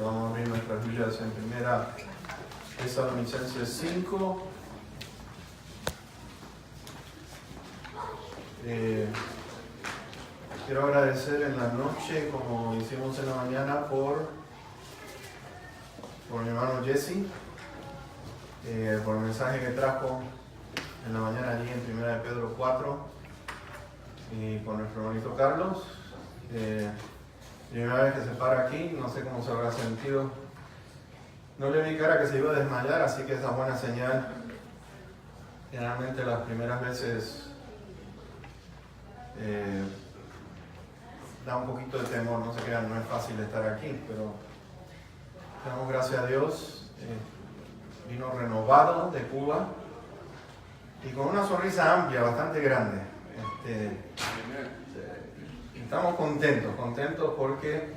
Vamos a abrir nuestras Biblias en Primera Tesalonicenses 5. Quiero agradecer en la noche, como hicimos en la mañana, por mi hermano Jesse, por el mensaje que trajo en la mañana allí en Primera de Pedro 4, y por nuestro hermanito Carlos. Primera vez que se para aquí, no sé cómo se habrá sentido. No le vi cara que se iba a desmayar, así que esa es buena señal. Generalmente las primeras veces da un poquito de temor, no se crean, no es fácil estar aquí, pero damos gracias a Dios. Vino renovado de Cuba y con una sonrisa amplia, bastante grande. Estamos contentos porque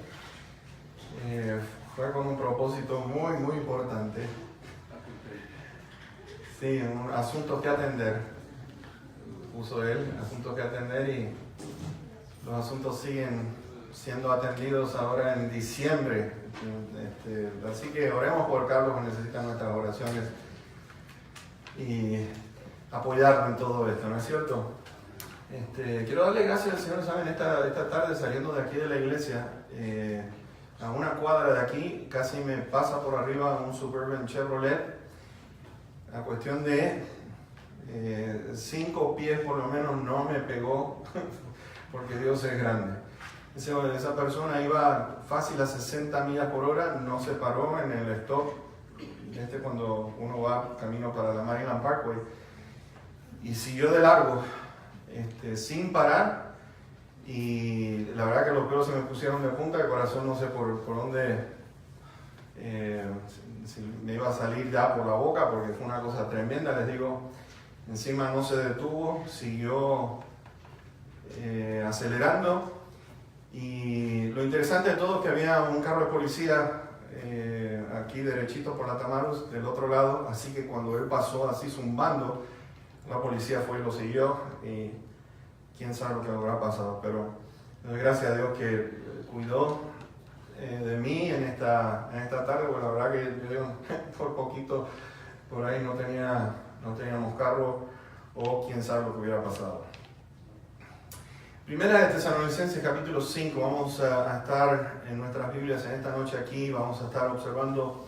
fue con un propósito muy importante. Sí, asuntos que atender, puso él, asuntos que atender, y los asuntos siguen siendo atendidos ahora en diciembre. Así que oremos por Carlos, que necesita nuestras oraciones y apoyarlo en todo esto, ¿no es cierto? Quiero darle gracias al Señor, ¿saben? Esta tarde, saliendo de aquí de la iglesia, a una cuadra de aquí, casi me pasa por arriba un Suburban Chevrolet, a cuestión de 5 pies por lo menos no me pegó, porque Dios es grande. Esa persona iba fácil a 60 millas por hora, no se paró en el stop, cuando uno va camino para la Maryland Parkway, y siguió de largo, sin parar, y la verdad que los pelos se me pusieron de punta, el corazón no sé por dónde, si me iba a salir ya por la boca, porque fue una cosa tremenda, les digo. Encima no se detuvo, siguió acelerando, y lo interesante de todo es que había un carro de policía aquí derechito por la Tamarus, del otro lado, así que cuando él pasó así zumbando, la policía fue y lo siguió, y quién sabe lo que habrá pasado, pero doy gracias a Dios que cuidó de mí en esta tarde, porque la verdad que yo por poquito por ahí no teníamos carro, o quién sabe lo que hubiera pasado. Primera de Tesalonicenses capítulo 5, vamos a estar en nuestras Biblias en esta noche aquí, vamos a estar observando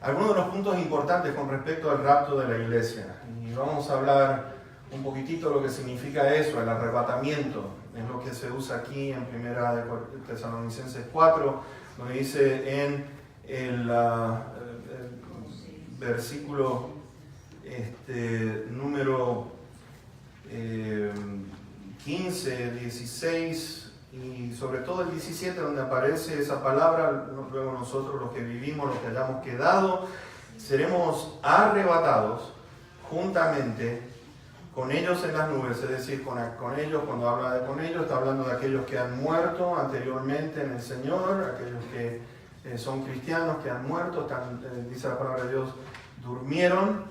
algunos de los puntos importantes con respecto al rapto de la iglesia, y vamos a hablar un poquitito de lo que significa eso, el arrebatamiento. Es lo que se usa aquí en Primera de Tesalonicenses 4, donde dice en el versículo número 15, 16 y sobre todo el 17, donde aparece esa palabra. Luego nosotros, los que vivimos, los que hayamos quedado, seremos arrebatados juntamente con ellos en las nubes. Es decir, con ellos, cuando habla de con ellos, está hablando de aquellos que han muerto anteriormente en el Señor, aquellos que son cristianos, que han muerto, dice la palabra de Dios, durmieron,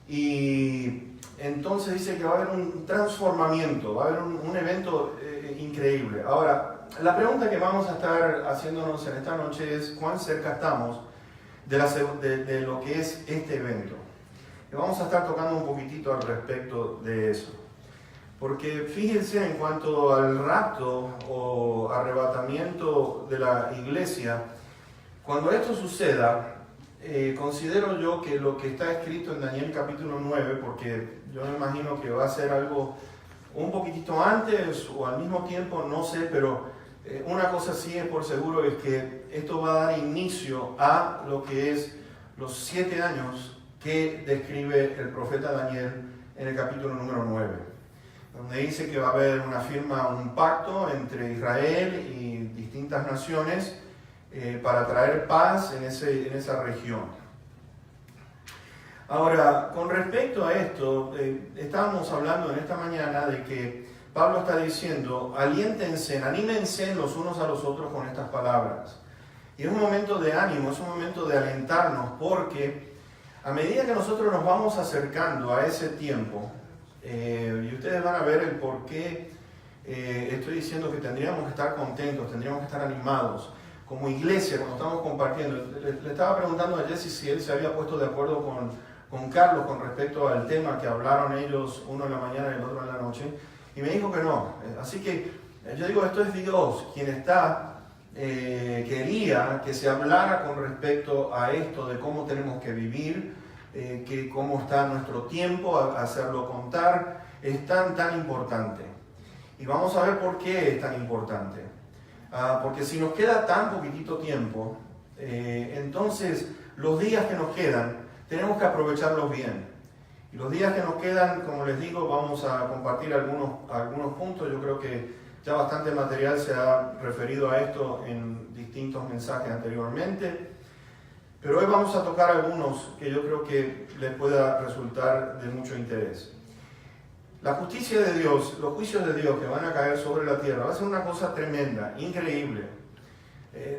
y entonces dice que va a haber un transformamiento, va a haber un evento increíble. Ahora, la pregunta que vamos a estar haciéndonos en esta noche es cuán cerca estamos de lo que es este evento. Y vamos a estar tocando un poquitito al respecto de eso. Porque fíjense, en cuanto al rapto o arrebatamiento de la iglesia, cuando esto suceda, considero yo que lo que está escrito en Daniel capítulo 9, porque yo me imagino que va a ser algo un poquitito antes o al mismo tiempo, no sé, pero una cosa sí es por seguro, es que esto va a dar inicio a lo que es los 7 años que describe el profeta Daniel en el capítulo número 9, donde dice que va a haber una firma, un pacto entre Israel y distintas naciones para traer paz en esa región. Ahora, con respecto a esto, estábamos hablando en esta mañana de que Pablo está diciendo, aliéntense, anímense los unos a los otros con estas palabras. Y es un momento de ánimo, es un momento de alentarnos, porque a medida que nosotros nos vamos acercando a ese tiempo, y ustedes van a ver el por qué estoy diciendo que tendríamos que estar contentos, tendríamos que estar animados. como iglesia, cuando estamos compartiendo, le estaba preguntando a Jesse si él se había puesto de acuerdo con Carlos con respecto al tema que hablaron ellos, uno en la mañana y el otro en la noche, y me dijo que no. Así que yo digo, esto es Dios quien quería que se hablara con respecto a esto de cómo tenemos que vivir, que cómo está nuestro tiempo, hacerlo contar, es tan importante. Y vamos a ver por qué es tan importante. Porque si nos queda tan poquitito tiempo, entonces los días que nos quedan tenemos que aprovecharlos bien. Y los días que nos quedan, como les digo, vamos a compartir algunos puntos. Yo creo que ya bastante material se ha referido a esto en distintos mensajes anteriormente. Pero hoy vamos a tocar algunos que yo creo que les pueda resultar de mucho interés. La justicia de Dios, los juicios de Dios que van a caer sobre la tierra, va a ser una cosa tremenda, increíble.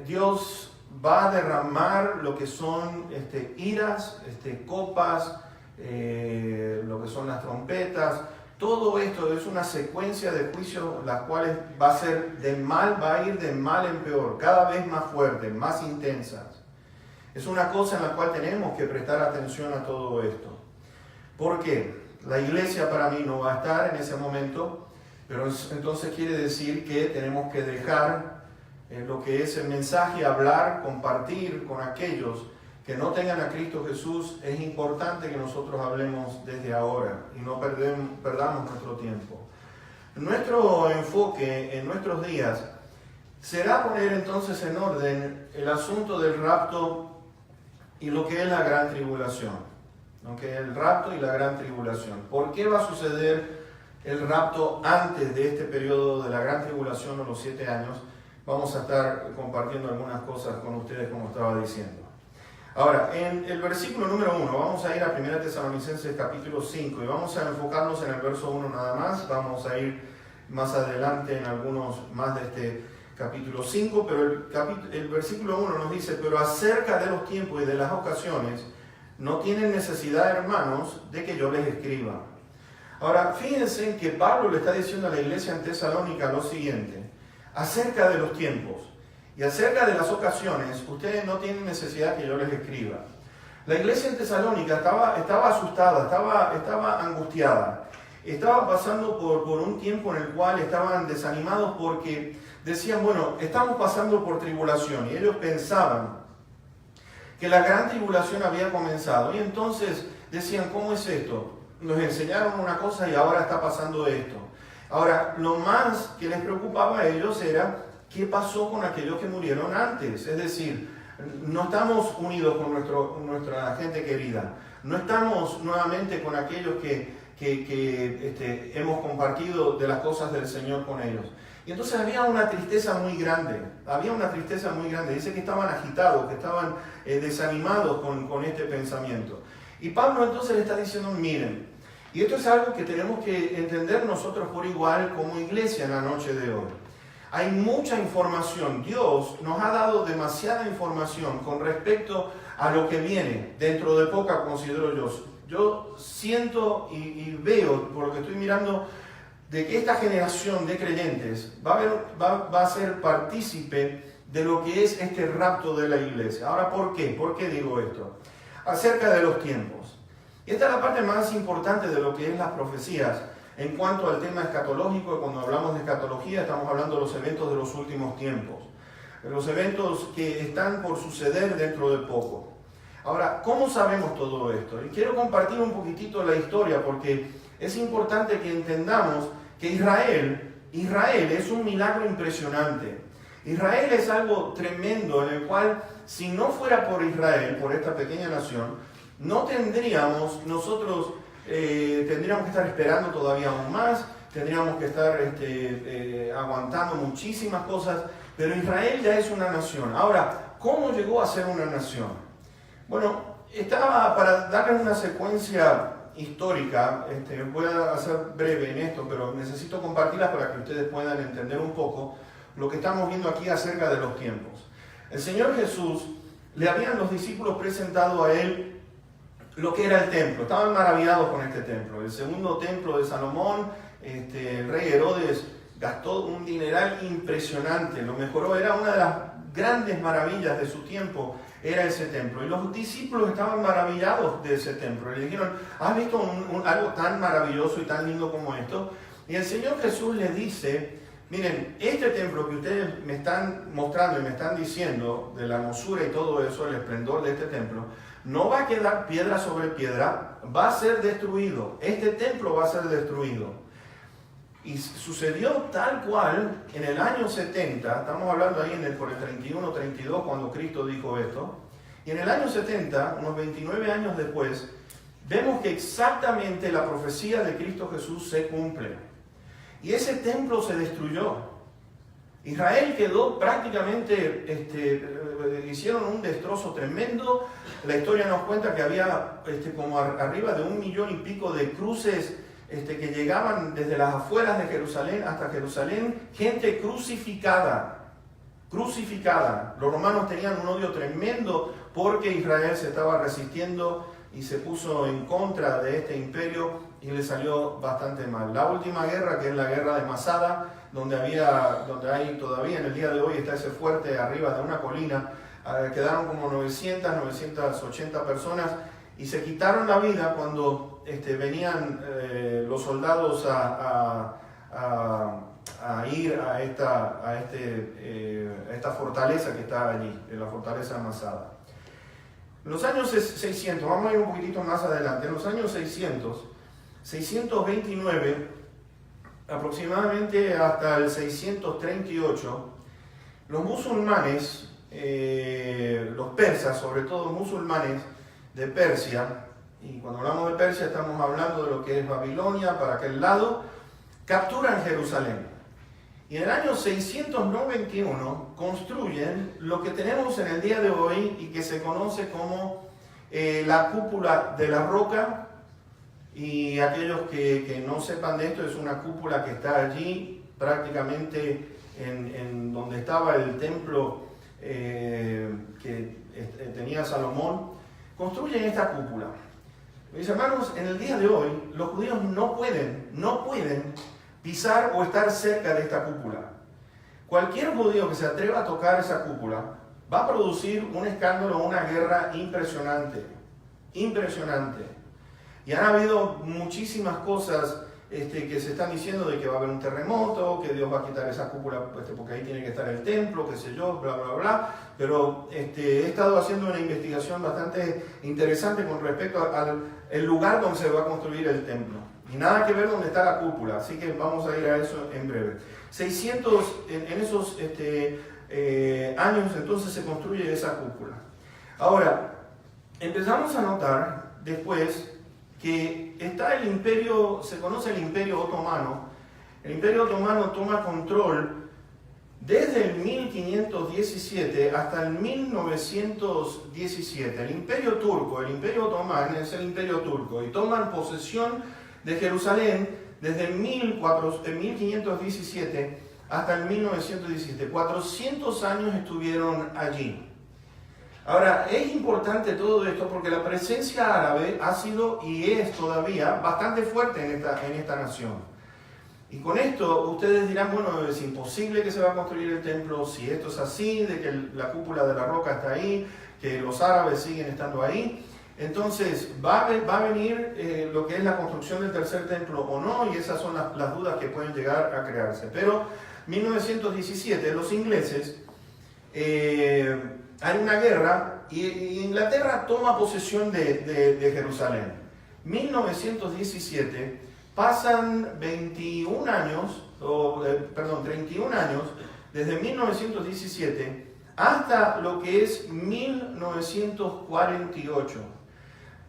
Dios va a derramar lo que son iras, copas, lo que son las trompetas. Todo esto es una secuencia de juicios, las cuales va a ir de mal en peor, cada vez más fuertes, más intensas. Es una cosa en la cual tenemos que prestar atención a todo esto. ¿Por qué? La iglesia para mí no va a estar en ese momento, pero entonces quiere decir que tenemos que dejar lo que es el mensaje, hablar, compartir con aquellos que no tengan a Cristo Jesús. Es importante que nosotros hablemos desde ahora y no perdamos nuestro tiempo. Nuestro enfoque en nuestros días será poner entonces en orden el asunto del rapto y lo que es la gran tribulación. Okay, el rapto y la gran tribulación. ¿Por qué va a suceder el rapto antes de este periodo de la gran tribulación o los 7 años? Vamos a estar compartiendo algunas cosas con ustedes, como estaba diciendo. Ahora, en el versículo número 1, vamos a ir a 1 Tesalonicenses capítulo 5 y vamos a enfocarnos en el verso 1 nada más. Vamos a ir más adelante en algunos más de este capítulo 5, pero el versículo 1 nos dice: pero acerca de los tiempos y de las ocasiones, no tienen necesidad, hermanos, de que yo les escriba. Ahora, fíjense que Pablo le está diciendo a la iglesia en Tesalónica lo siguiente: acerca de los tiempos y acerca de las ocasiones, ustedes no tienen necesidad que yo les escriba. La iglesia en Tesalónica estaba asustada, estaba angustiada, estaba pasando por un tiempo en el cual estaban desanimados porque decían, bueno, estamos pasando por tribulación, y ellos pensaban que la gran tribulación había comenzado. Y entonces decían, ¿cómo es esto? Nos enseñaron una cosa y ahora está pasando esto. Ahora, lo más que les preocupaba a ellos era qué pasó con aquellos que murieron antes. Es decir, no estamos unidos con nuestra gente querida. No estamos nuevamente con aquellos que hemos compartido de las cosas del Señor con ellos. Y entonces había una tristeza muy grande, Dice que estaban agitados, que estaban desanimados con este pensamiento. Y Pablo entonces le está diciendo, miren, y esto es algo que tenemos que entender nosotros por igual como iglesia en la noche de hoy. Hay mucha información, Dios nos ha dado demasiada información con respecto a lo que viene, dentro de poca considero yo. Yo siento y veo, por lo que estoy mirando, de que esta generación de creyentes va a ser partícipe de lo que es este rapto de la iglesia. Ahora, ¿por qué? ¿Por qué digo esto? Acerca de los tiempos. Y esta es la parte más importante de lo que es las profecías en cuanto al tema escatológico. Cuando hablamos de escatología estamos hablando de los eventos de los últimos tiempos, de los eventos que están por suceder dentro de poco. Ahora, ¿cómo sabemos todo esto? Y quiero compartir un poquitito la historia porque es importante que entendamos que Israel es un milagro impresionante. Israel es algo tremendo en el cual, si no fuera por Israel, por esta pequeña nación, no tendríamos que estar esperando todavía aún más, tendríamos que estar aguantando muchísimas cosas, pero Israel ya es una nación. Ahora, ¿cómo llegó a ser una nación? Bueno, para darles una secuencia histórica, voy a ser breve en esto, pero necesito compartirlas para que ustedes puedan entender un poco lo que estamos viendo aquí acerca de los tiempos. El Señor Jesús, le habían los discípulos presentado a Él lo que era el templo. Estaban maravillados con este templo. El segundo templo de Salomón, el rey Herodes gastó un dineral impresionante, lo mejoró, era una grandes maravillas de su tiempo era ese templo. Y los discípulos estaban maravillados de ese templo. Le dijeron, ¿has visto algo tan maravilloso y tan lindo como esto? Y el Señor Jesús les dice, miren, este templo que ustedes me están mostrando y me están diciendo, de la hermosura y todo eso, el esplendor de este templo, no va a quedar piedra sobre piedra, va a ser destruido. Este templo va a ser destruido. Y sucedió tal cual en el año 70, estamos hablando ahí por el 31-32 cuando Cristo dijo esto, y en el año 70, unos 29 años después, vemos que exactamente la profecía de Cristo Jesús se cumple. Y ese templo se destruyó. Israel quedó prácticamente, hicieron un destrozo tremendo. La historia nos cuenta que había como arriba de 1 millón y pico de cruces que llegaban desde las afueras de Jerusalén hasta Jerusalén, gente crucificada. Los romanos tenían un odio tremendo porque Israel se estaba resistiendo y se puso en contra de este imperio y le salió bastante mal. La última guerra, que es la guerra de Masada, donde hay todavía en el día de hoy está ese fuerte arriba de una colina, quedaron como 980 personas y se quitaron la vida cuando venían los soldados a ir a esta fortaleza que está allí, la fortaleza de Masada. En los años 600, vamos a ir un poquitito más adelante, en los años 629, aproximadamente hasta el 638, los musulmanes, los persas, sobre todo musulmanes de Persia, y cuando hablamos de Persia estamos hablando de lo que es Babilonia, para aquel lado, capturan Jerusalén. Y en el año 691 construyen lo que tenemos en el día de hoy y que se conoce como la cúpula de la roca. Y aquellos que no sepan de esto, es una cúpula que está allí prácticamente en donde estaba el templo que tenía Salomón. Construyen esta cúpula. Mis hermanos, en el día de hoy los judíos no pueden pisar o estar cerca de esta cúpula. Cualquier judío que se atreva a tocar esa cúpula va a producir un escándalo, una guerra impresionante. Y han habido muchísimas cosas que se están diciendo de que va a haber un terremoto, que Dios va a quitar esa cúpula porque ahí tiene que estar el templo, qué sé yo, bla, bla, bla. Pero he estado haciendo una investigación bastante interesante con respecto al lugar donde se va a construir el templo. Y nada que ver donde está la cúpula, así que vamos a ir a eso en breve. En esos años entonces se construye esa cúpula. Ahora, empezamos a notar después que está el imperio, se conoce el imperio otomano. El imperio otomano toma control desde el 1517 hasta el 1917. El imperio otomano es el imperio turco y toman posesión de Jerusalén desde el 1517 hasta el 1917. 400 años estuvieron allí. Ahora, es importante todo esto porque la presencia árabe ha sido y es todavía bastante fuerte en esta nación. Y con esto ustedes dirán, bueno, es imposible que se va a construir el templo si esto es así, de que la cúpula de la roca está ahí, que los árabes siguen estando ahí. Entonces, ¿va a venir lo que es la construcción del tercer templo o no? Y esas son las dudas que pueden llegar a crearse. Pero 1917, los ingleses, hay una guerra y Inglaterra toma posesión de Jerusalén. 1917, pasan 31 años, 31 años, desde 1917 hasta lo que es 1948.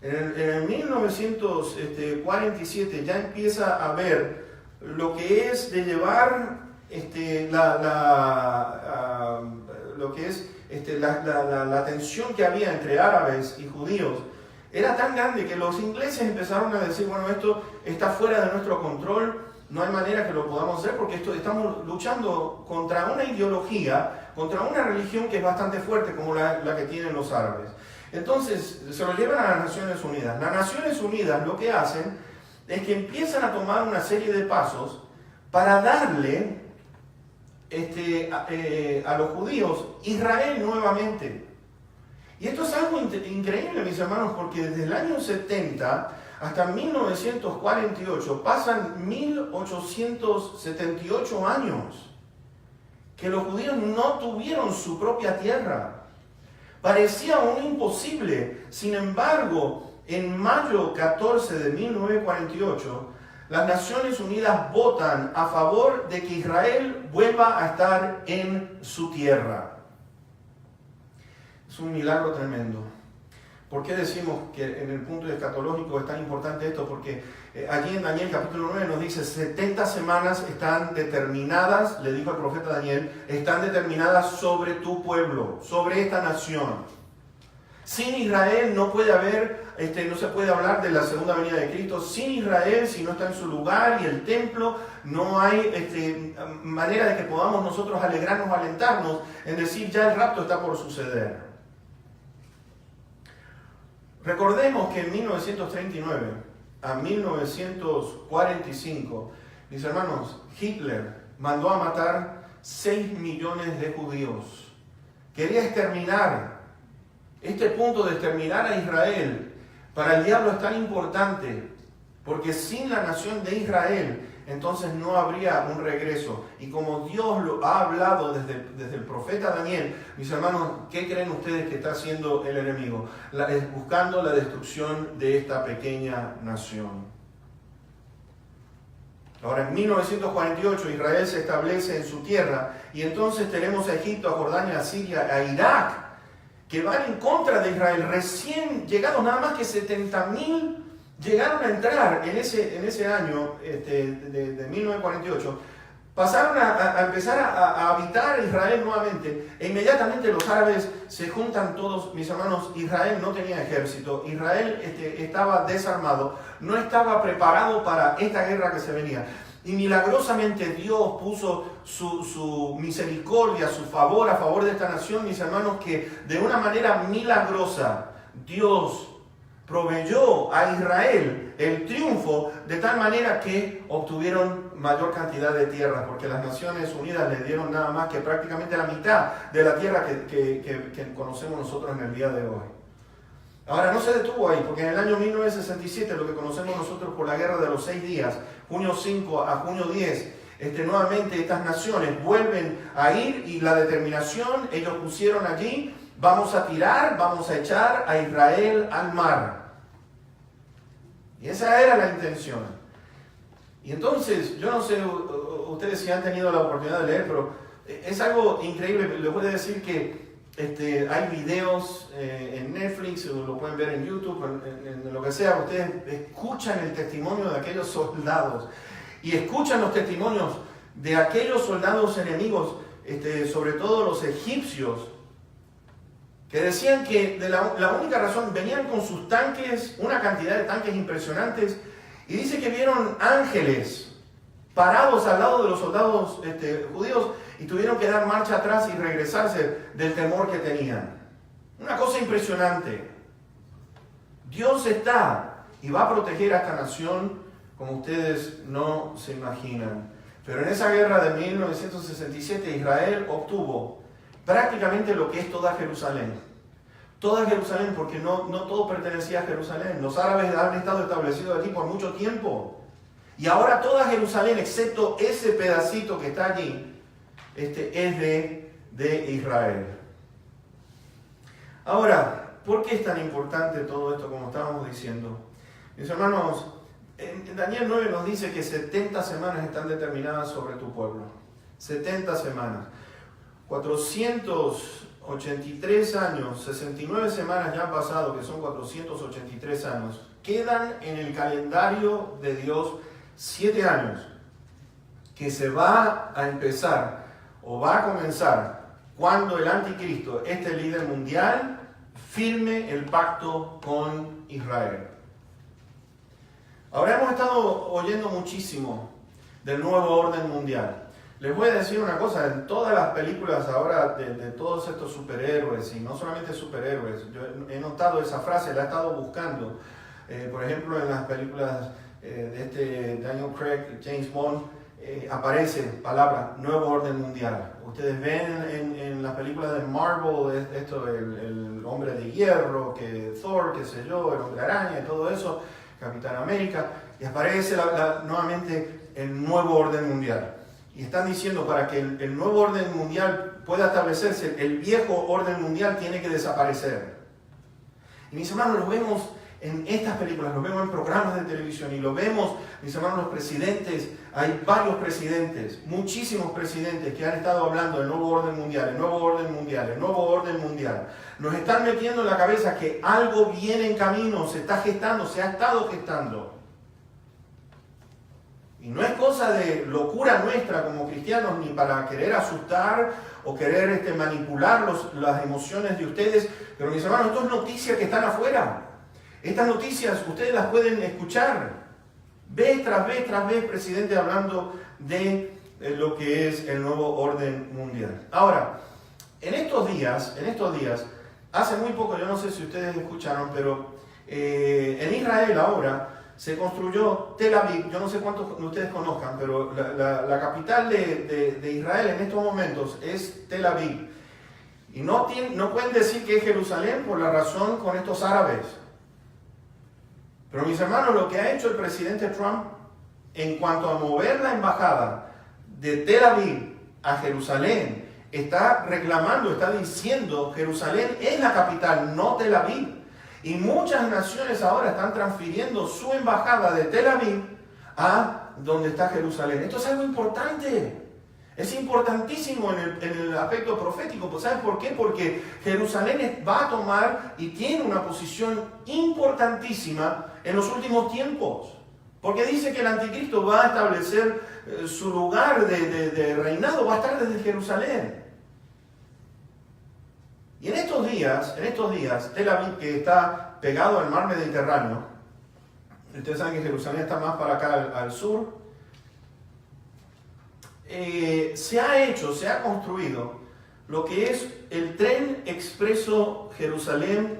En el 1947 ya empieza a ver lo que es de llevar la tensión que había entre árabes y judíos. Era tan grande que los ingleses empezaron a decir, bueno, esto está fuera de nuestro control, no hay manera que lo podamos hacer porque estamos luchando contra una ideología, contra una religión que es bastante fuerte como la que tienen los árabes. Entonces se lo llevan a las Naciones Unidas. Las Naciones Unidas lo que hacen es que empiezan a tomar una serie de pasos para darle a los judíos Israel nuevamente. Y esto es algo increíble, mis hermanos, porque desde el año 70 hasta 1948 pasan 1878 años que los judíos no tuvieron su propia tierra. Parecía un imposible. Sin embargo, en mayo 14 de 1948, las Naciones Unidas votan a favor de que Israel vuelva a estar en su tierra. Es un milagro tremendo. ¿Por qué decimos que en el punto escatológico es tan importante esto? Porque allí en Daniel capítulo 9 nos dice 70 semanas están determinadas, le dijo el profeta Daniel, están determinadas sobre tu pueblo, sobre esta nación. Sin Israel no puede haber, no se puede hablar de la segunda venida de Cristo. Sin Israel, si no está en su lugar y el templo, no hay manera de que podamos nosotros alegrarnos o alentarnos en decir ya el rapto está por suceder. Recordemos que en 1939 a 1945, mis hermanos, Hitler mandó a matar 6 millones de judíos. Quería exterminar. Este punto de exterminar a Israel para el diablo es tan importante, porque sin la nación de Israel, entonces no habría un regreso. Y como Dios lo ha hablado desde el profeta Daniel, mis hermanos, ¿qué creen ustedes que está haciendo el enemigo? Buscando la destrucción de esta pequeña nación. Ahora, en 1948 Israel se establece en su tierra y entonces tenemos a Egipto, a Jordania, a Siria, a Irak, que van en contra de Israel. Recién llegados, nada más que 70.000 llegaron a entrar en ese año de 1948, pasaron a empezar a habitar Israel nuevamente, e inmediatamente los árabes se juntan todos, mis hermanos. Israel no tenía ejército, Israel estaba desarmado, no estaba preparado para esta guerra que se venía. Y milagrosamente Dios puso su misericordia, su favor a favor de esta nación, mis hermanos, que de una manera milagrosa Dios proveyó a Israel el triunfo de tal manera que obtuvieron mayor cantidad de tierras, porque las Naciones Unidas le dieron nada más que prácticamente la mitad de la tierra que conocemos nosotros en el día de hoy. Ahora, no se detuvo ahí, porque en el año 1967, lo que conocemos nosotros por la Guerra de los 6 días, junio 5 a junio 10, nuevamente estas naciones vuelven a ir y la determinación, ellos pusieron allí, vamos a tirar, vamos a echar a Israel al mar. Y esa era la intención. Y entonces, yo no sé ustedes si han tenido la oportunidad de leer, pero es algo increíble. Les voy a decir que hay videos en Netflix, o lo pueden ver en YouTube, en lo que sea. Ustedes escuchan el testimonio de aquellos soldados y escuchan los testimonios de aquellos soldados enemigos, sobre todo los egipcios, que decían que la única razón, venían con sus tanques, una cantidad de tanques impresionantes, y dice que vieron ángeles parados al lado de los soldados judíos y tuvieron que dar marcha atrás y regresarse del temor que tenían. Una cosa impresionante. Dios está y va a proteger a esta nación como ustedes no se imaginan. Pero en esa guerra de 1967 Israel obtuvo prácticamente lo que es toda Jerusalén. Toda Jerusalén, porque no todo pertenecía a Jerusalén. Los árabes han estado establecidos allí por mucho tiempo. Y ahora toda Jerusalén, excepto ese pedacito que está allí, es de Israel. Ahora, ¿por qué es tan importante todo esto como estábamos diciendo? Mis hermanos, en Daniel 9 nos dice que 70 semanas están determinadas sobre tu pueblo. 70 semanas. 483 años, 69 semanas ya han pasado, que son 483 años. Quedan en el calendario de Dios 7 años, que se va a empezar, o va a comenzar, cuando el anticristo, este líder mundial, firme el pacto con Israel. Ahora hemos estado oyendo muchísimo del nuevo orden mundial. Les voy a decir una cosa, en todas las películas ahora de todos estos superhéroes, y no solamente superhéroes, yo he notado esa frase, la he estado buscando. Por ejemplo, en las películas de Daniel Craig, James Bond, aparece palabra nuevo orden mundial. Ustedes ven en las películas de Marvel, esto, el hombre de hierro, que Thor, qué sé yo, el hombre araña y todo eso, Capitán América, y aparece nuevamente el nuevo orden mundial. Y están diciendo, para que el nuevo orden mundial pueda establecerse, el viejo orden mundial tiene que desaparecer. Y mis hermanos, lo vemos en estas películas, lo vemos en programas de televisión y lo vemos, mis hermanos, los presidentes. Hay varios presidentes, muchísimos presidentes que han estado hablando del nuevo orden mundial, el nuevo orden mundial, el nuevo orden mundial. Nos están metiendo en la cabeza que algo viene en camino, se está gestando, se ha estado gestando. Y no es cosa de locura nuestra como cristianos, ni para querer asustar o querer manipular las emociones de ustedes. Pero mis hermanos, esto es noticias que están afuera. Estas noticias ustedes las pueden escuchar. Vez tras vez tras vez, presidente hablando de lo que es el nuevo orden mundial. Ahora, en estos días, hace muy poco, yo no sé si ustedes escucharon, pero en Israel ahora se construyó Tel Aviv. Yo no sé cuántos de ustedes conozcan, pero la capital de Israel en estos momentos es Tel Aviv. Y no pueden decir que es Jerusalén por la razón con estos árabes. Pero mis hermanos, lo que ha hecho el presidente Trump en cuanto a mover la embajada de Tel Aviv a Jerusalén, está reclamando, está diciendo, Jerusalén es la capital, no Tel Aviv. Y muchas naciones ahora están transfiriendo su embajada de Tel Aviv a donde está Jerusalén. Esto es algo importante. Es importantísimo en el aspecto profético. Pues ¿sabes por qué? Porque Jerusalén va a tomar y tiene una posición importantísima en los últimos tiempos. Porque dice que el anticristo va a establecer su lugar de reinado, va a estar desde Jerusalén. Y en estos días, Tel Aviv, que está pegado al mar Mediterráneo, ustedes saben que Jerusalén está más para acá al sur, se ha construido lo que es el tren expreso Jerusalén,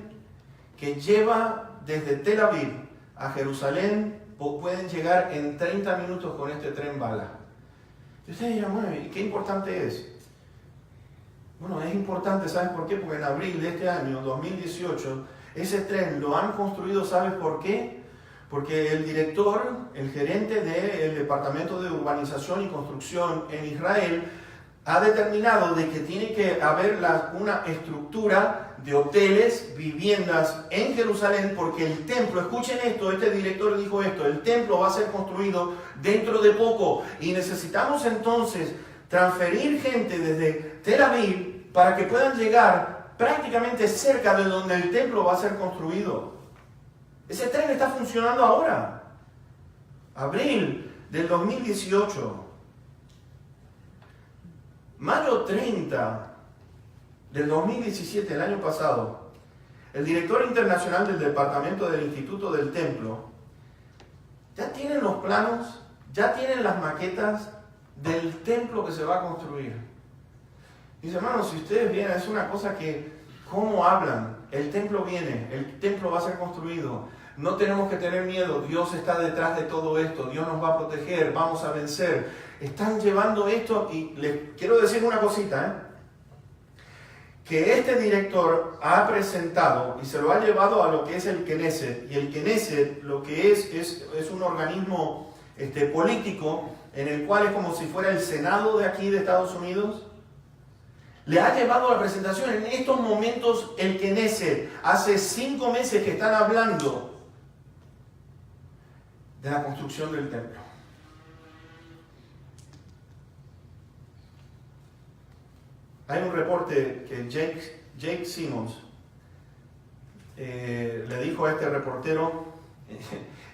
que lleva desde Tel Aviv a Jerusalén. Pueden llegar en 30 minutos con este tren bala. Y ustedes dirán, bueno, ¿y qué importante es? Bueno, es importante, ¿sabes por qué? Porque en abril de este año, 2018, ese tren lo han construido, ¿sabes por qué? Porque el director, el gerente del Departamento de Urbanización y Construcción en Israel, ha determinado de que tiene que haber una estructura de hoteles, viviendas en Jerusalén, porque el templo, escuchen esto, este director dijo esto, el templo va a ser construido dentro de poco y necesitamos entonces transferir gente desde Tel Aviv para que puedan llegar prácticamente cerca de donde el templo va a ser construido. Ese tren está funcionando ahora. Abril del 2018. Mayo 30 del 2017, el año pasado, el director internacional del departamento del Instituto del Templo ya tienen los planos, ya tienen las maquetas del templo que se va a construir. Mis hermanos, si ustedes vienen, es una cosa que, ¿cómo hablan? El templo viene, el templo va a ser construido. No tenemos que tener miedo, Dios está detrás de todo esto, Dios nos va a proteger, vamos a vencer. Están llevando esto y les quiero decir una cosita, que este director ha presentado y se lo ha llevado a lo que es el Knesset. Y el Knesset lo que es un organismo político en el cual es como si fuera el Senado de aquí de Estados Unidos. Le ha llevado a la presentación en estos momentos el Knesset. Hace 5 meses que están hablando de la construcción del templo. Hay un reporte que Jake Simmons le dijo a este reportero,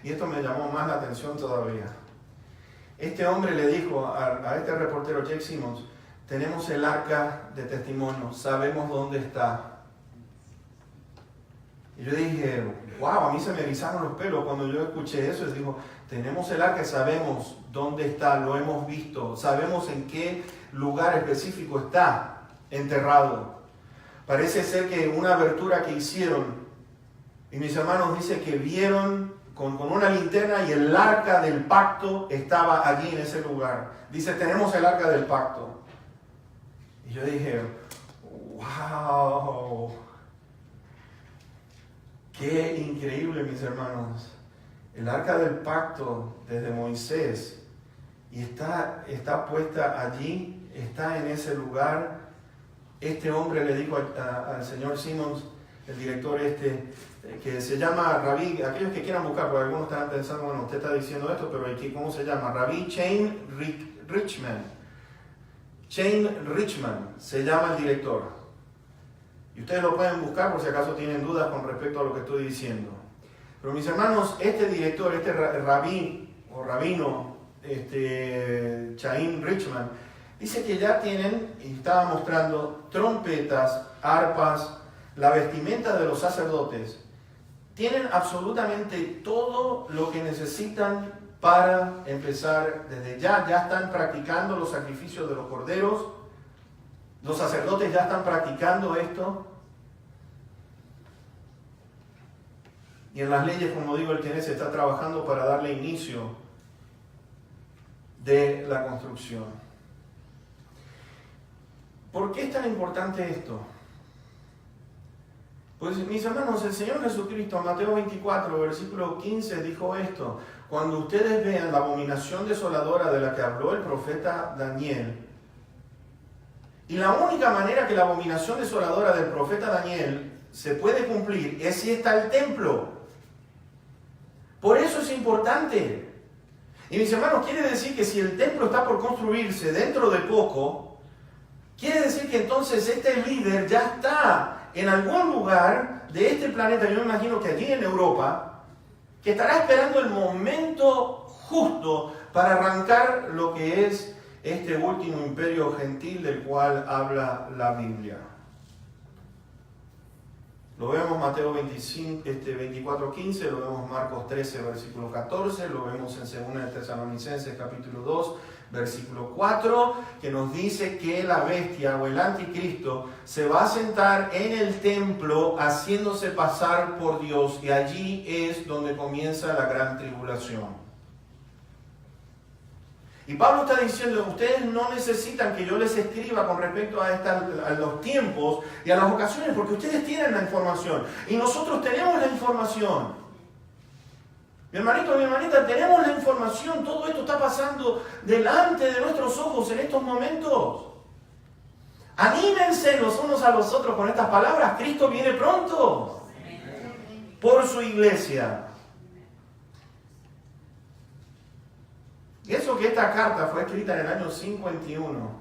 y esto me llamó más la atención todavía. Este hombre le dijo a este reportero, Jake Simmons, tenemos el arca de testimonio, sabemos dónde está. Y yo dije, wow, a mí se me erizaron los pelos cuando yo escuché eso. Y digo, tenemos el arca, sabemos dónde está, lo hemos visto, sabemos en qué lugar específico está enterrado. Parece ser que una abertura que hicieron, y mis hermanos dicen que vieron con una linterna y el arca del pacto estaba allí en ese lugar. Dice, tenemos el arca del pacto. Y yo dije, wow, qué increíble, mis hermanos. El arca del pacto desde Moisés y está puesta allí, está en ese lugar. Este hombre le dijo al señor Simmons, el director que se llama Rabí, aquellos que quieran buscar, porque algunos estarán pensando, bueno, usted está diciendo esto, pero ¿cómo se llama? Rabí Chaim Richman. Chaim Richman se llama el director. Y ustedes lo pueden buscar por si acaso tienen dudas con respecto a lo que estoy diciendo. Pero mis hermanos, este director, este rabí o rabino, Chaim Richman, dice que ya tienen, y estaba mostrando, trompetas, arpas, la vestimenta de los sacerdotes. Tienen absolutamente todo lo que necesitan para empezar desde ya. Ya están practicando los sacrificios de los corderos. Los sacerdotes ya están practicando esto. Y en las leyes, como digo, el Knesset está trabajando para darle inicio de la construcción. ¿Por qué es tan importante esto? Pues mis hermanos, el Señor Jesucristo en Mateo 24, versículo 15 dijo esto: cuando ustedes vean la abominación desoladora de la que habló el profeta Daniel, y la única manera que la abominación desoladora del profeta Daniel se puede cumplir es si está el templo. Por eso es importante. Y mis hermanos, quiere decir que si el templo está por construirse dentro de poco, quiere decir que entonces este líder ya está en algún lugar de este planeta, yo me imagino que allí en Europa, que estará esperando el momento justo para arrancar lo que es este último imperio gentil del cual habla la Biblia. Lo vemos Mateo 24:15, lo vemos Marcos 13, versículo 14, lo vemos en 2 Tesalonicenses capítulo 2, versículo 4, que nos dice que la bestia o el anticristo se va a sentar en el templo haciéndose pasar por Dios, y allí es donde comienza la gran tribulación. Y Pablo está diciendo, ustedes no necesitan que yo les escriba con respecto a los tiempos y a las ocasiones, porque ustedes tienen la información y nosotros tenemos la información. Mi hermanito, mi hermanita, tenemos la información, todo esto está pasando delante de nuestros ojos en estos momentos. Anímense los unos a los otros con estas palabras, Cristo viene pronto por su iglesia. Y eso que esta carta fue escrita en el año 51.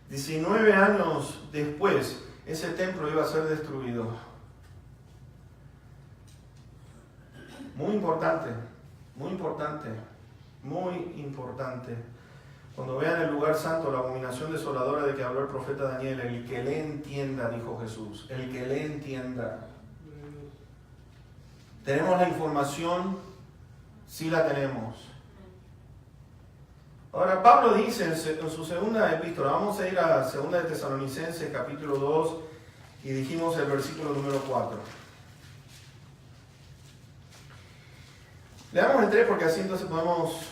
19 años después, ese templo iba a ser destruido. Muy importante, muy importante, muy importante. Cuando vean el lugar santo, la abominación desoladora de que habló el profeta Daniel, el que le entienda, dijo Jesús, el que le entienda. ¿Tenemos la información? Sí la tenemos. Ahora, Pablo dice en su segunda epístola, vamos a ir a 2 Tesalonicenses capítulo 2 y dijimos el versículo número 4. Leamos el 3 porque así entonces podemos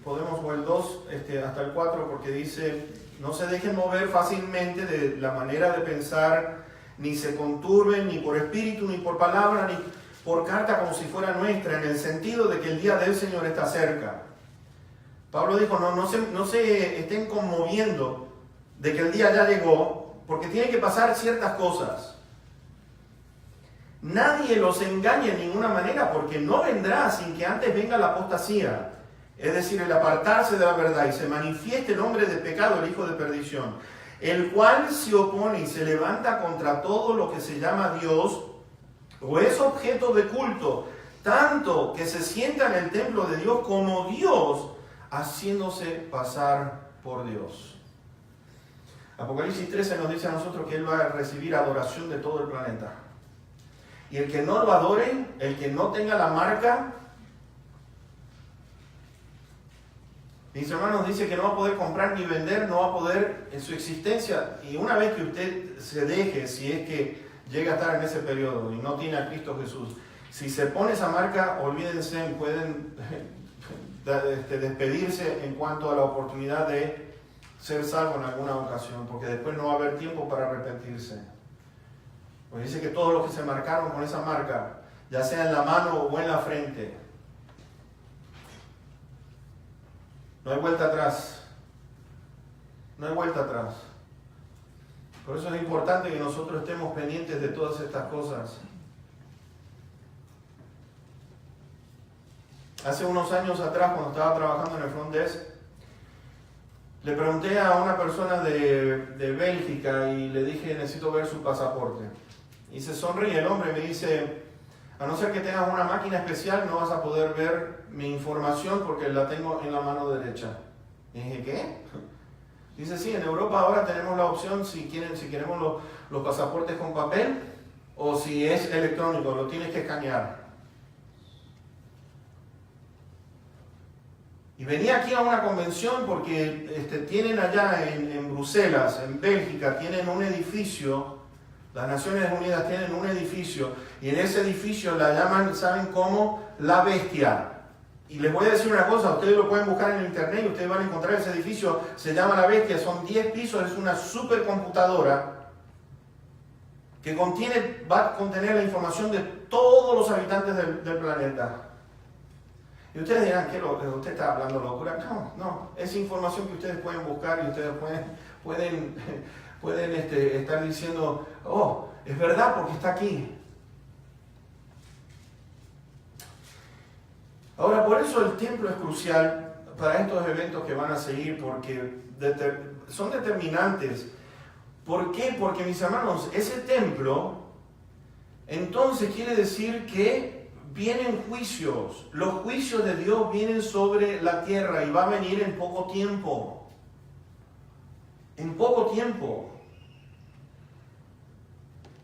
o el 2 hasta el 4, porque dice, no se dejen mover fácilmente de la manera de pensar, ni se conturben ni por espíritu, ni por palabra, ni por carta como si fuera nuestra, en el sentido de que el día del Señor está cerca. Pablo dijo, no se estén conmoviendo de que el día ya llegó, porque tiene que pasar ciertas cosas. Nadie los engañe de ninguna manera, porque no vendrá sin que antes venga la apostasía, es decir, el apartarse de la verdad, y se manifieste el hombre de pecado, el hijo de perdición, el cual se opone y se levanta contra todo lo que se llama Dios, o es objeto de culto, tanto que se sienta en el templo de Dios como Dios, haciéndose pasar por Dios. Apocalipsis 13 nos dice a nosotros que Él va a recibir adoración de todo el planeta. Y el que no lo adore, el que no tenga la marca, mis hermanos, dice que no va a poder comprar ni vender, no va a poder en su existencia. Y una vez que usted se deje, si es que llega a estar en ese periodo y no tiene a Cristo Jesús, Si se pone esa marca, olvídense, pueden despedirse en cuanto a la oportunidad de ser salvo en alguna ocasión, porque después no va a haber tiempo para arrepentirse. Pues dice que todos los que se marcaron con esa marca, ya sea en la mano o en la frente, no hay vuelta atrás. No hay vuelta atrás. Por eso es importante que nosotros estemos pendientes de todas estas cosas. Hace unos años atrás, cuando estaba trabajando en el front desk, le pregunté a una persona de Bélgica y le dije, necesito ver su pasaporte. Y se sonríe el hombre y me dice, a no ser que tengas una máquina especial, no vas a poder ver mi información porque la tengo en la mano derecha. Y dije, ¿qué? Dice, sí, en Europa ahora tenemos la opción si queremos los pasaportes con papel o si es electrónico, lo tienes que escanear. Y venía aquí a una convención porque tienen allá en Bruselas, en Bélgica, tienen un edificio, las Naciones Unidas tienen un edificio, y en ese edificio la llaman, ¿saben cómo? La Bestia. Y les voy a decir una cosa, ustedes lo pueden buscar en internet y ustedes van a encontrar ese edificio, se llama La Bestia, son 10 pisos, es una supercomputadora que va a contener la información de todos los habitantes del planeta. Y ustedes dirán, ¿qué usted está hablando locura? No, es información que ustedes pueden buscar y ustedes pueden estar diciendo, oh, es verdad porque está aquí. Ahora, por eso el templo es crucial para estos eventos que van a seguir, porque son determinantes. ¿Por qué? Porque, mis hermanos, ese templo, entonces quiere decir que vienen juicios. Los juicios de Dios vienen sobre la tierra y va a venir en poco tiempo. En poco tiempo.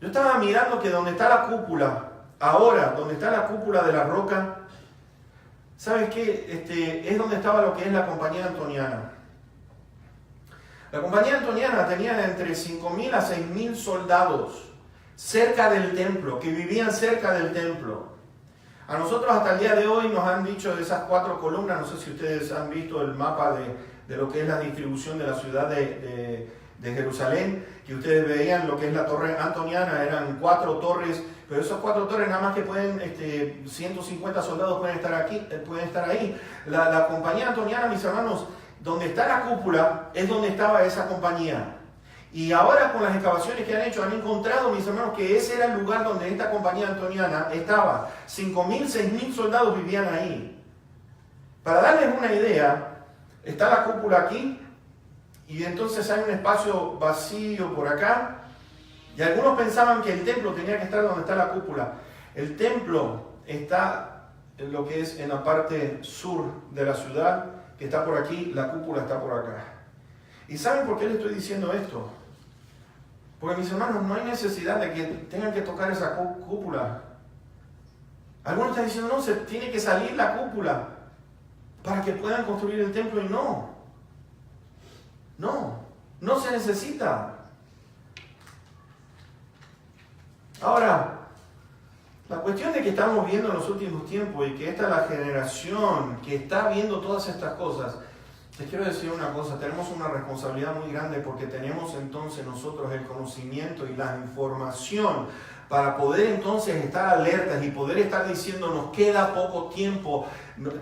Yo estaba mirando que donde está la cúpula, ahora, donde está la cúpula de la roca, ¿sabes qué? Es donde estaba lo que es la compañía antoniana. La compañía antoniana tenía entre 5.000 a 6.000 soldados cerca del templo, que vivían cerca del templo. A nosotros hasta el día de hoy nos han dicho de esas 4 columnas, no sé si ustedes han visto el mapa de lo que es la distribución de la ciudad de Jerusalén, que ustedes veían lo que es la torre antoniana, eran 4 torres, pero esas 4 torres nada más que pueden, 150 soldados pueden estar ahí. La compañía antoniana, mis hermanos, donde está la cúpula es donde estaba esa compañía. Y ahora con las excavaciones que han hecho, han encontrado, mis hermanos, que ese era el lugar donde esta compañía antoniana estaba. 5.000, 6.000 soldados vivían ahí. Para darles una idea, está la cúpula aquí, y entonces hay un espacio vacío por acá, y algunos pensaban que el templo tenía que estar donde está la cúpula. El templo está en lo que es en la parte sur de la ciudad, que está por aquí, la cúpula está por acá. ¿Y saben por qué les estoy diciendo esto? Porque, mis hermanos, no hay necesidad de que tengan que tocar esa cúpula. Algunos están diciendo, no, se tiene que salir la cúpula para que puedan construir el templo, y no se necesita. Ahora, la cuestión de que estamos viendo en los últimos tiempos y que esta es la generación que está viendo todas estas cosas, les quiero decir una cosa, tenemos una responsabilidad muy grande porque tenemos entonces nosotros el conocimiento y la información para poder entonces estar alertas y poder estar diciendo, nos queda poco tiempo,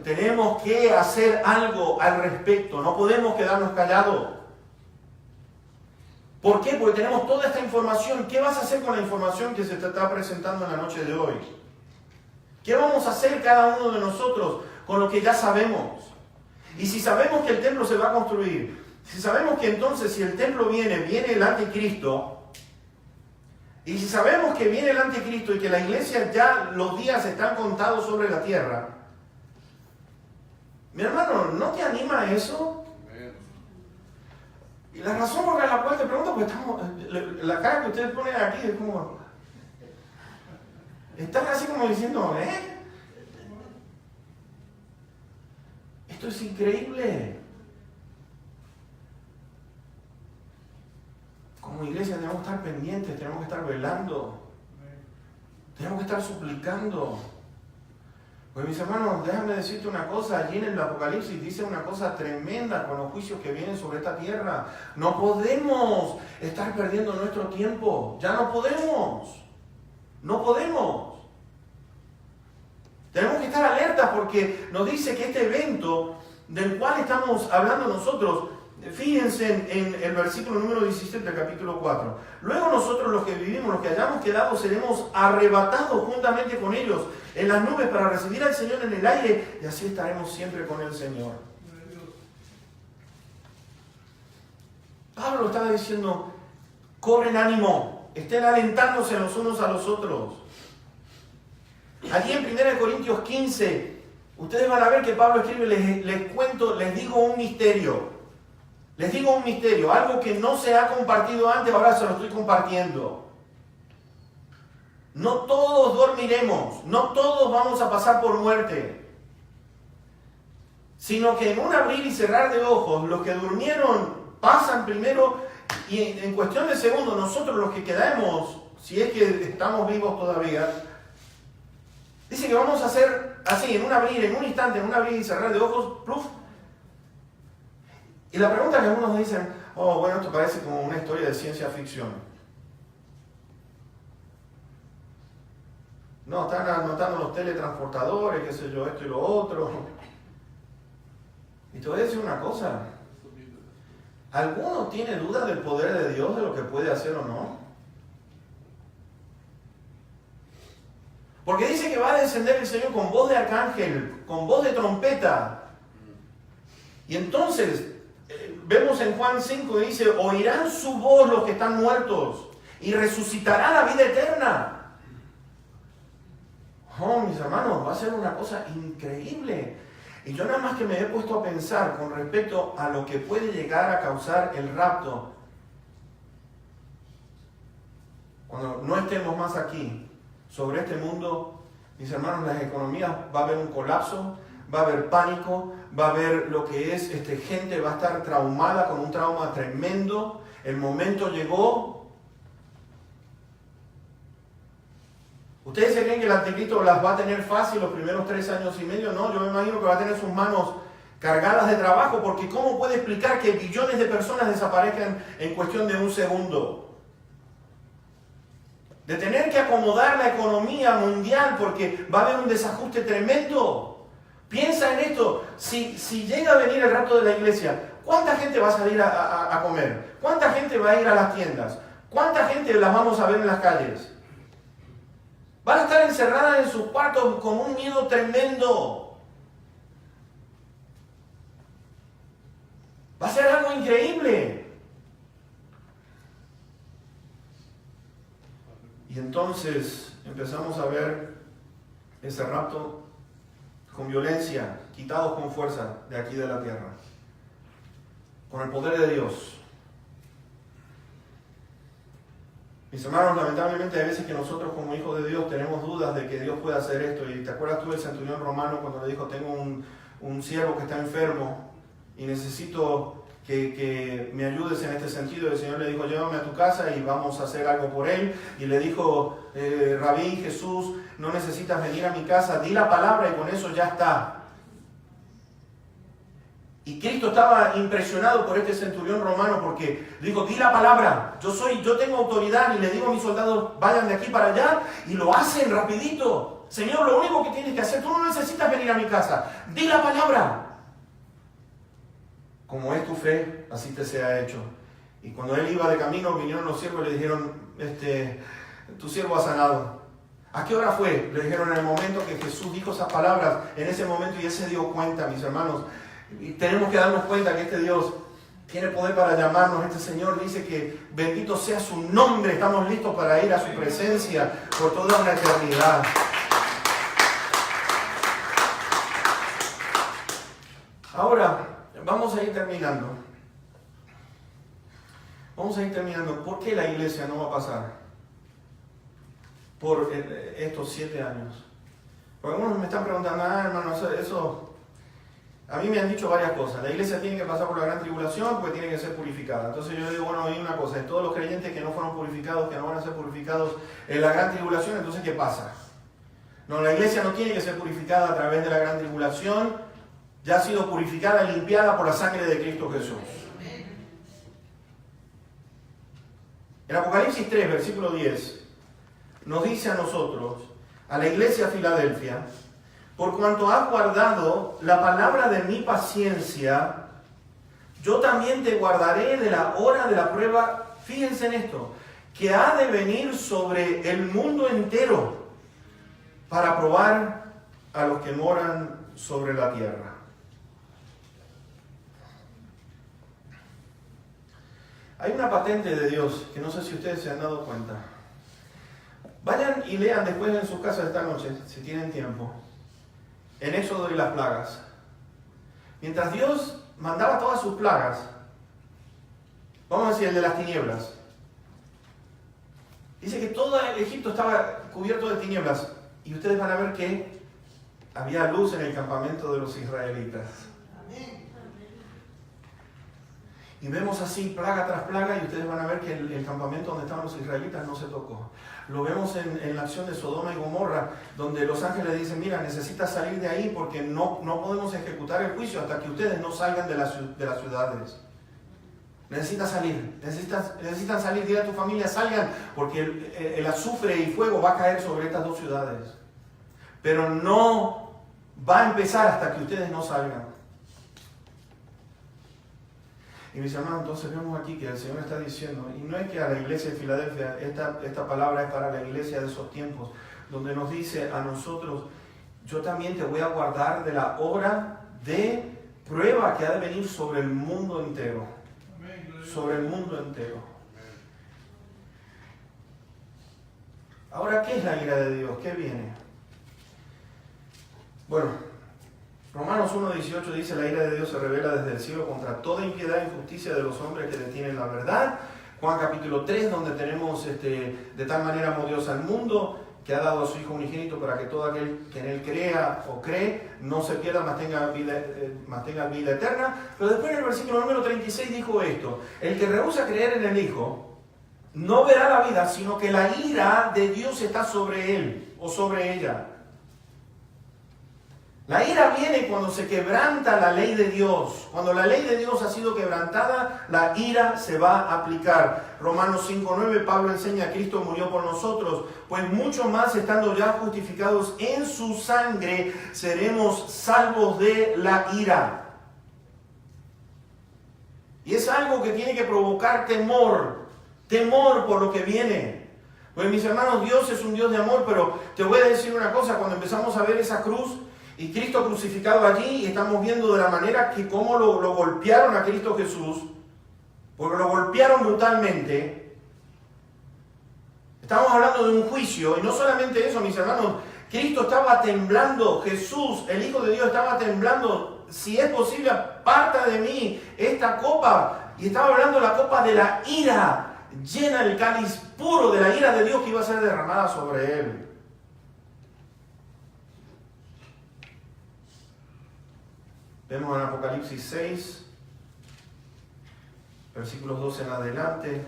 tenemos que hacer algo al respecto, no podemos quedarnos callados. ¿Por qué? Porque tenemos toda esta información. ¿Qué vas a hacer con la información que se te está presentando en la noche de hoy? ¿Qué vamos a hacer cada uno de nosotros con lo que ya sabemos? Y si sabemos que el templo se va a construir, si sabemos que entonces si el templo viene el anticristo, y si sabemos que viene el anticristo y que la iglesia ya los días están contados sobre la tierra, mi hermano, ¿no te anima eso? Y la razón por la cual te pregunto, porque la cara que ustedes ponen aquí es como, están así como diciendo, esto es increíble. Como iglesia tenemos que estar pendientes, tenemos que estar velando, tenemos que estar suplicando. Pues mis hermanos, déjame decirte una cosa, allí en el Apocalipsis dice una cosa tremenda con los juicios que vienen sobre esta tierra. No podemos estar perdiendo nuestro tiempo, ya no podemos, no podemos. Tenemos que estar alertas porque nos dice que este evento del cual estamos hablando nosotros, fíjense en el versículo número 17 del capítulo 4. Luego nosotros los que vivimos, los que hayamos quedado, seremos arrebatados juntamente con ellos en las nubes para recibir al Señor en el aire y así estaremos siempre con el Señor. Pablo estaba diciendo, cobren ánimo, estén alentándose los unos a los otros. Allí en 1 Corintios 15, ustedes van a ver que Pablo escribe, les digo un misterio. Les digo un misterio, algo que no se ha compartido antes, ahora se lo estoy compartiendo. No todos dormiremos, no todos vamos a pasar por muerte, sino que en un abrir y cerrar de ojos, los que durmieron pasan primero y en cuestión de segundos, nosotros los que quedamos, si es que estamos vivos todavía, dice que vamos a hacer así, en un instante, en un abrir y cerrar de ojos, ¡pluf! Y la pregunta que algunos dicen, oh, bueno, esto parece como una historia de ciencia ficción. No, están anotando los teletransportadores, qué sé yo, esto y lo otro. Y te voy a decir una cosa. ¿Alguno tiene duda del poder de Dios, de lo que puede hacer o no? Porque dice que va a descender el Señor con voz de arcángel, con voz de trompeta. Y entonces, vemos en Juan 5 que dice, oirán su voz los que están muertos y resucitará la vida eterna. Oh, mis hermanos, va a ser una cosa increíble. Y yo nada más que me he puesto a pensar con respecto a lo que puede llegar a causar el rapto. Cuando no estemos más aquí, sobre este mundo, mis hermanos, las economías, va a haber un colapso, va a haber pánico, va a haber lo que es, gente va a estar traumada con un trauma tremendo. El momento llegó. ¿Ustedes se creen que el anticristo las va a tener fácil los primeros 3 años y medio? No, yo me imagino que va a tener sus manos cargadas de trabajo, porque ¿cómo puede explicar que billones de personas desaparezcan en cuestión de un segundo? De tener que acomodar la economía mundial porque va a haber un desajuste tremendo. Piensa en esto, si llega a venir el rapto de la iglesia, ¿cuánta gente va a salir a comer? ¿Cuánta gente va a ir a las tiendas? ¿Cuánta gente las vamos a ver en las calles? Van a estar encerradas en sus cuartos con un miedo tremendo. Va a ser algo increíble. Y entonces empezamos a ver ese rapto con violencia, quitados con fuerza de aquí de la tierra, con el poder de Dios. Mis hermanos, lamentablemente hay veces que nosotros como hijos de Dios tenemos dudas de que Dios pueda hacer esto. Y te acuerdas tú del centurión romano cuando le dijo, tengo un siervo que está enfermo y necesito que me ayudes en este sentido. El Señor le dijo, llévame a tu casa y vamos a hacer algo por él. Y le dijo, Rabí, Jesús, no necesitas venir a mi casa, di la palabra y con eso ya está. Y Cristo estaba impresionado por este centurión romano porque dijo, di la palabra, yo tengo autoridad y le digo a mis soldados, vayan de aquí para allá, y lo hacen rapidito. Señor, lo único que tienes que hacer, tú no necesitas venir a mi casa, di la palabra. Como es tu fe, así te sea hecho. Y cuando él iba de camino, vinieron los siervos y le dijeron, tu siervo ha sanado. ¿A qué hora fue? Le dijeron en el momento que Jesús dijo esas palabras, en ese momento, y él se dio cuenta, mis hermanos. Y tenemos que darnos cuenta que este Dios tiene poder para llamarnos. Este Señor dice que bendito sea su nombre. Estamos listos para ir a su presencia por toda una eternidad. Ahora, vamos a ir terminando. ¿Por qué la iglesia no va a pasar por estos 7 años? Porque algunos me están preguntando, hermano, eso... A mí me han dicho varias cosas. La iglesia tiene que pasar por la gran tribulación porque tiene que ser purificada. Entonces yo digo, bueno, hay una cosa, de todos los creyentes que no fueron purificados, que no van a ser purificados en la gran tribulación, entonces ¿qué pasa? No, la iglesia no tiene que ser purificada a través de la gran tribulación. Ya ha sido purificada y limpiada por la sangre de Cristo Jesús. En Apocalipsis 3, versículo 10, nos dice a nosotros, a la iglesia de Filadelfia, por cuanto has guardado la palabra de mi paciencia, yo también te guardaré de la hora de la prueba, fíjense en esto, que ha de venir sobre el mundo entero para probar a los que moran sobre la tierra. Hay una patente de Dios que no sé si ustedes se han dado cuenta. Vayan y lean después en sus casas esta noche, si tienen tiempo, en Éxodo y las plagas. Mientras Dios mandaba todas sus plagas, vamos a decir el de las tinieblas, dice que todo el Egipto estaba cubierto de tinieblas y ustedes van a ver que había luz en el campamento de los israelitas. Y vemos así plaga tras plaga y ustedes van a ver que el campamento donde estaban los israelitas no se tocó. Lo vemos en la acción de Sodoma y Gomorra, donde los ángeles dicen, mira, necesitas salir de ahí porque no podemos ejecutar el juicio hasta que ustedes no salgan de las ciudades. Necesitan salir, dile a tu familia, salgan, porque el azufre y fuego va a caer sobre estas dos ciudades. Pero no va a empezar hasta que ustedes no salgan. Y mis hermanos, entonces vemos aquí que el Señor está diciendo, y no es que a la iglesia de Filadelfia, esta palabra es para la iglesia de esos tiempos, donde nos dice a nosotros, yo también te voy a guardar de la hora de prueba que ha de venir sobre el mundo entero. Sobre el mundo entero. Ahora, ¿qué es la ira de Dios? ¿Qué viene? Bueno, Romanos 1:18 dice, la ira de Dios se revela desde el cielo contra toda impiedad e injusticia de los hombres que detienen la verdad. Juan capítulo 3, donde tenemos, de tal manera amó Dios al mundo, que ha dado a su Hijo unigénito para que todo aquel que en Él crea o cree, no se pierda, mas tenga vida eterna. Pero después en el versículo número 36 dijo esto, el que rehúsa creer en el Hijo, no verá la vida, sino que la ira de Dios está sobre él o sobre ella. La ira viene cuando se quebranta la ley de Dios. Cuando la ley de Dios ha sido quebrantada, la ira se va a aplicar. Romanos 5:9, Pablo enseña, Cristo murió por nosotros, pues mucho más estando ya justificados en su sangre, seremos salvos de la ira. Y es algo que tiene que provocar temor por lo que viene. Pues mis hermanos, Dios es un Dios de amor, pero te voy a decir una cosa, cuando empezamos a ver esa cruz, y Cristo crucificado allí, y estamos viendo de la manera que cómo lo golpearon a Cristo Jesús, porque lo golpearon brutalmente. Estamos hablando de un juicio, y no solamente eso, mis hermanos, Cristo estaba temblando, Jesús, el Hijo de Dios, estaba temblando. Si es posible, aparta de mí esta copa. Y estaba hablando de la copa de la ira, llena el cáliz puro de la ira de Dios que iba a ser derramada sobre él. Vemos en Apocalipsis 6, versículos 12 en adelante,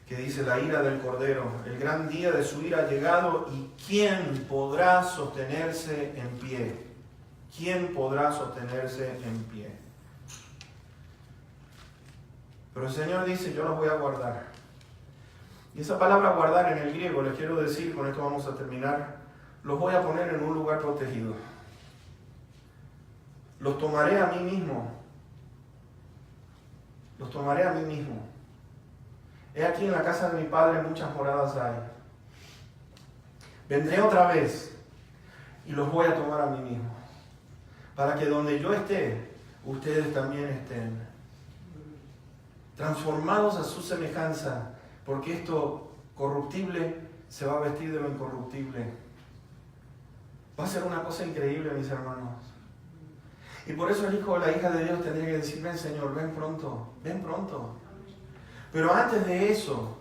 que dice la ira del Cordero, el gran día de su ira ha llegado, y ¿quién podrá sostenerse en pie? ¿Quién podrá sostenerse en pie? Pero el Señor dice, yo los voy a guardar. Y esa palabra guardar en el griego, les quiero decir, con esto vamos a terminar, los voy a poner en un lugar protegido. Los tomaré a mí mismo. Los tomaré a mí mismo. He aquí en la casa de mi Padre muchas moradas hay. Vendré otra vez y los voy a tomar a mí mismo. Para que donde yo esté, ustedes también estén. Transformados a su semejanza, porque esto corruptible se va a vestir de lo incorruptible. Va a ser una cosa increíble, mis hermanos. Y por eso el hijo o la hija de Dios tendría que decir, ven Señor, ven pronto, ven pronto. Pero antes de eso,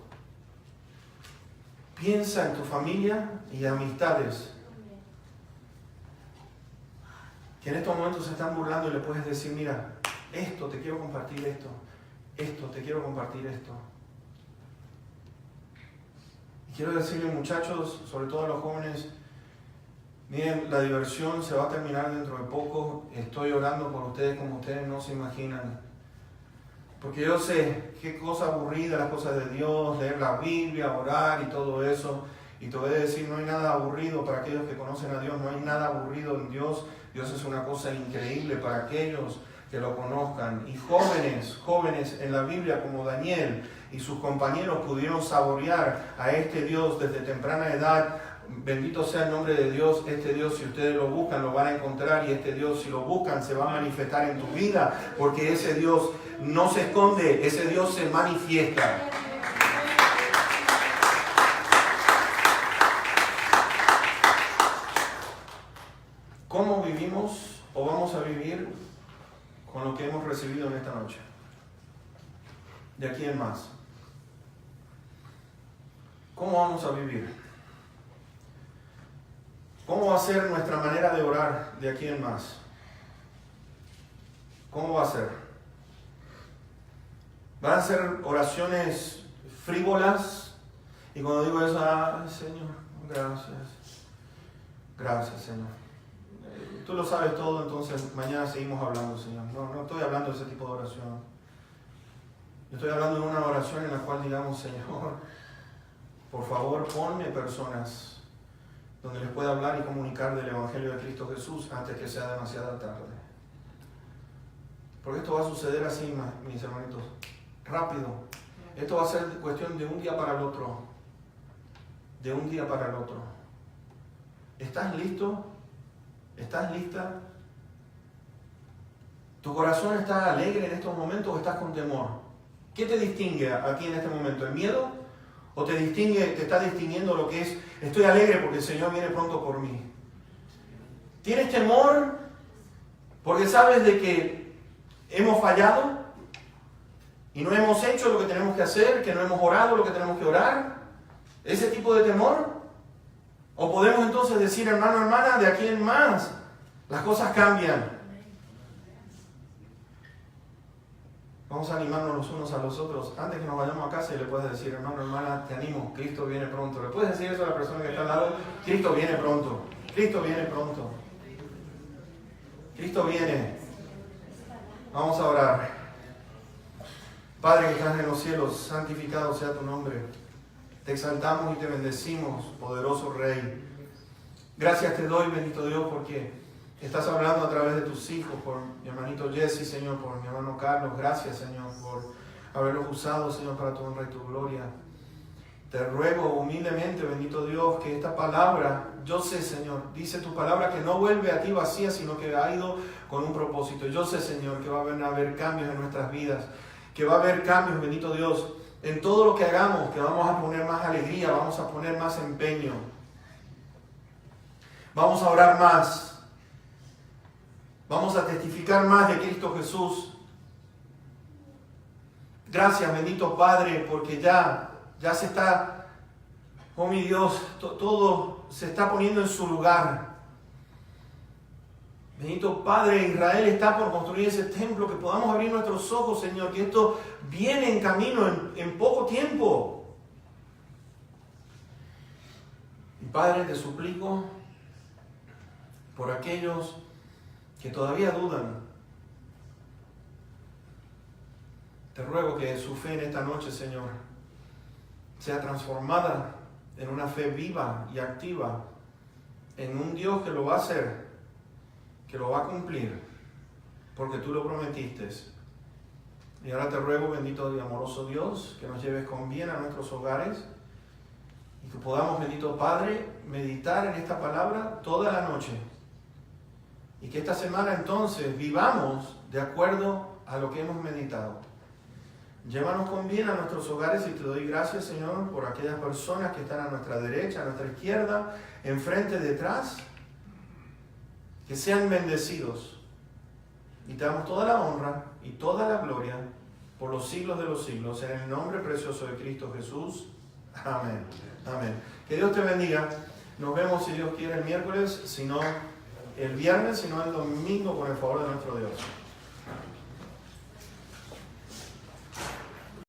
piensa en tu familia y amistades, que en estos momentos se están burlando y le puedes decir, mira, esto, te quiero compartir esto, te quiero compartir esto. Y quiero decirle, muchachos, sobre todo a los jóvenes, Miren, la diversión se va a terminar dentro de poco. Estoy orando por ustedes como ustedes no se imaginan. Porque yo sé qué cosa aburrida las cosas de Dios, leer la Biblia, orar y todo eso. Y te voy a decir, no hay nada aburrido para aquellos que conocen a Dios, no hay nada aburrido en Dios. Dios es una cosa increíble para aquellos que lo conozcan. Y jóvenes en la Biblia como Daniel y sus compañeros pudieron saborear a este Dios desde temprana edad. Bendito sea el nombre de Dios. Este Dios, si ustedes lo buscan, lo van a encontrar, y este Dios, si lo buscan, se va a manifestar en tu vida, porque ese Dios no se esconde, ese Dios se manifiesta. ¿Cómo vivimos o vamos a vivir con lo que hemos recibido en esta noche? De aquí en más. ¿Cómo vamos a vivir? ¿Cómo va a ser nuestra manera de orar de aquí en más? ¿Cómo va a ser? ¿Van a ser oraciones frívolas? Y cuando digo eso, Señor, gracias. Gracias, Señor. Tú lo sabes todo, entonces mañana seguimos hablando, Señor. No estoy hablando de ese tipo de oración. Yo estoy hablando de una oración en la cual digamos, Señor, por favor, ponme personas donde les pueda hablar y comunicar del Evangelio de Cristo Jesús antes que sea demasiado tarde. Porque esto va a suceder así, mis hermanitos, rápido. Esto va a ser cuestión de un día para el otro. De un día para el otro. ¿Estás listo? ¿Estás lista? ¿Tu corazón está alegre en estos momentos o estás con temor? ¿Qué te distingue aquí en este momento? ¿El miedo? ¿O te está distinguiendo lo que es, estoy alegre porque el Señor viene pronto por mí? ¿Tienes temor porque sabes de que hemos fallado y no hemos hecho lo que tenemos que hacer, que no hemos orado lo que tenemos que orar? ¿Ese tipo de temor? ¿O podemos entonces decir, hermano, hermana, de aquí en más las cosas cambian? Vamos a animarnos los unos a los otros. Antes que nos vayamos a casa y le puedes decir, hermano, hermana, te animo, Cristo viene pronto. ¿Le puedes decir eso a la persona que está al lado? Cristo viene pronto. Cristo viene pronto. Cristo viene. Vamos a orar. Padre que estás en los cielos, santificado sea tu nombre. Te exaltamos y te bendecimos, poderoso Rey. Gracias te doy, bendito Dios, porque estás hablando a través de tus hijos, por mi hermanito Jesse, Señor, por mi hermano Carlos. Gracias, Señor, por haberlos usado, Señor, para tu honra y tu gloria. Te ruego humildemente, bendito Dios, que esta palabra, yo sé, Señor, dice tu palabra que no vuelve a ti vacía, sino que ha ido con un propósito. Yo sé, Señor, que va a haber cambios en nuestras vidas, que va a haber cambios, bendito Dios, en todo lo que hagamos, que vamos a poner más alegría, vamos a poner más empeño. Vamos a orar más. Vamos a testificar más de Cristo Jesús. Gracias, bendito Padre, porque ya se está, oh mi Dios, todo se está poniendo en su lugar. Bendito Padre, Israel está por construir ese templo, que podamos abrir nuestros ojos, Señor, que esto viene en camino en poco tiempo. Y Padre, te suplico por aquellos que todavía dudan. Te ruego que su fe en esta noche, Señor, sea transformada en una fe viva y activa, en un Dios que lo va a hacer, que lo va a cumplir, porque tú lo prometiste. Y ahora te ruego, bendito y amoroso Dios, que nos lleves con bien a nuestros hogares y que podamos, bendito Padre, meditar en esta palabra toda la noche. Y que esta semana entonces vivamos de acuerdo a lo que hemos meditado. Llévanos con bien a nuestros hogares y te doy gracias, Señor, por aquellas personas que están a nuestra derecha, a nuestra izquierda, enfrente, detrás. Que sean bendecidos. Y te damos toda la honra y toda la gloria por los siglos de los siglos. En el nombre precioso de Cristo Jesús. Amén. Amén. Que Dios te bendiga. Nos vemos, si Dios quiere, el miércoles, si no el viernes, si no el domingo, con el favor de nuestro Dios.